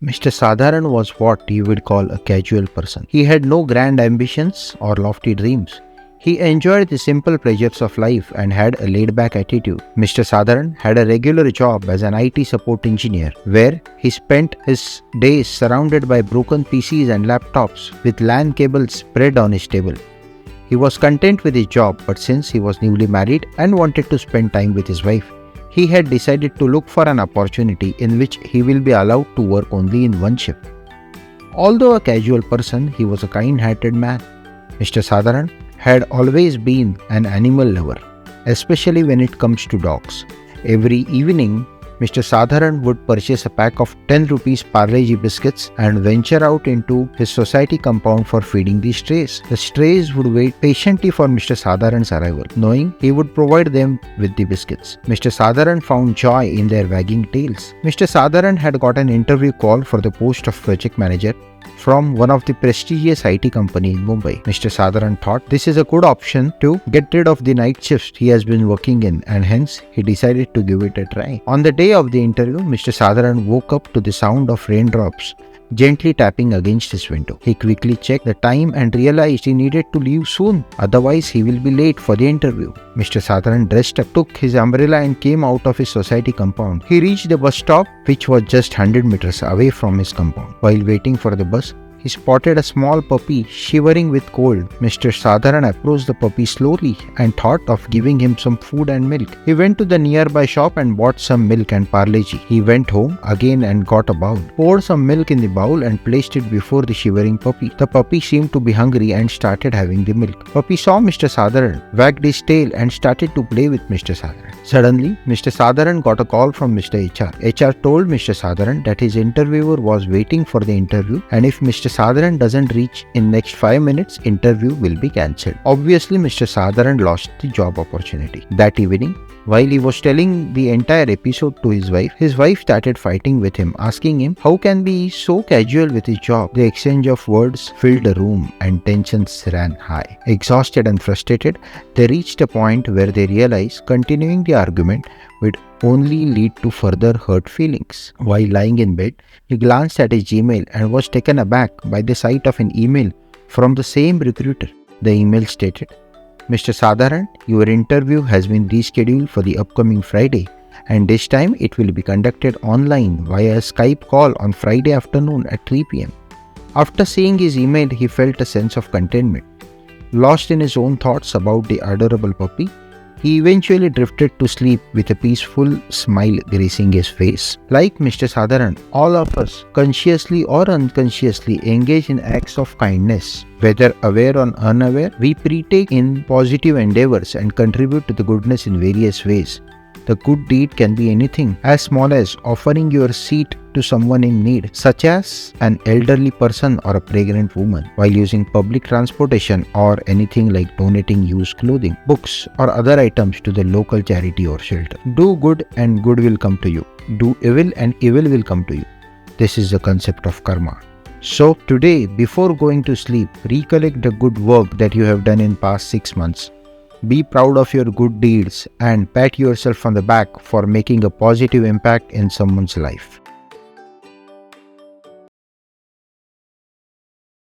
Mr. Sadharan was what you would call a casual person. He had no grand ambitions or lofty dreams. He enjoyed the simple pleasures of life and had a laid-back attitude. Mr. Sadharan had a regular job as an IT support engineer, where he spent his days surrounded by broken PCs and laptops with LAN cables spread on his table. He was content with his job, but since he was newly married and wanted to spend time with his wife, he had decided to look for an opportunity in which he will be allowed to work only in one shift. Although a casual person, he was a kind-hearted man. Mr. Sadharan had always been an animal lover, especially when it comes to dogs. Every evening, Mr. Sadharan would purchase a pack of 10 rupees Parle-G biscuits and venture out into his society compound for feeding the strays. The strays would wait patiently for Mr. Sadharan's arrival, knowing he would provide them with the biscuits. Mr. Sadharan found joy in their wagging tails. Mr. Sadharan had got an interview call for the post of project manager from one of the prestigious IT company in Mumbai. Mr. Sadharan thought this is a good option to get rid of the night shifts he has been working in, and hence he decided to give it a try. On the day of the interview, Mr. Sadharan woke up to the sound of raindrops gently tapping against his window. He quickly checked the time and realized he needed to leave soon, otherwise he will be late for the interview. Mr. Sadharan dressed up, took his umbrella and came out of his society compound. He reached the bus stop, which was just 100 meters away from his compound. While waiting for the bus, he spotted a small puppy shivering with cold. Mr. Sadharan approached the puppy slowly and thought of giving him some food and milk. He went to the nearby shop and bought some milk and Parle-G. He went home again and got a bowl, poured some milk in the bowl and placed it before the shivering puppy. The puppy seemed to be hungry and started having the milk. Puppy saw Mr. Sadharan, wagged his tail and started to play with Mr. Sadharan. Suddenly, Mr. Sadharan got a call from Mr. HR. HR told Mr. Sadharan that his interviewer was waiting for the interview, and if Mr. Sadharan doesn't reach in next 5 minutes, interview will be cancelled. Obviously, Mr. Sadharan lost the job opportunity. That evening, while he was telling the entire episode to his wife started fighting with him, asking him how can be so casual with his job. The exchange of words filled the room and tensions ran high. Exhausted and frustrated, they reached a point where they realized continuing the argument would only lead to further hurt feelings. While lying in bed, he glanced at his Gmail and was taken aback by the sight of an email from the same recruiter. The email stated, "Mr. Sadharan, your interview has been rescheduled for the upcoming Friday, and this time it will be conducted online via a Skype call on Friday afternoon at 3 p.m. After seeing his email, he felt a sense of contentment. Lost in his own thoughts about the adorable puppy, he eventually drifted to sleep with a peaceful smile gracing his face. Like Mr. Sadharan, all of us, consciously or unconsciously, engage in acts of kindness. Whether aware or unaware, we partake in positive endeavors and contribute to the goodness in various ways. The good deed can be anything, as small as offering your seat to someone in need, such as an elderly person or a pregnant woman, while using public transportation, or anything like donating used clothing, books, or other items to the local charity or shelter. Do good and good will come to you. Do evil and evil will come to you. This is the concept of karma. So today, before going to sleep, recollect the good work that you have done in past 6 months. Be proud of your good deeds and pat yourself on the back for making a positive impact in someone's life.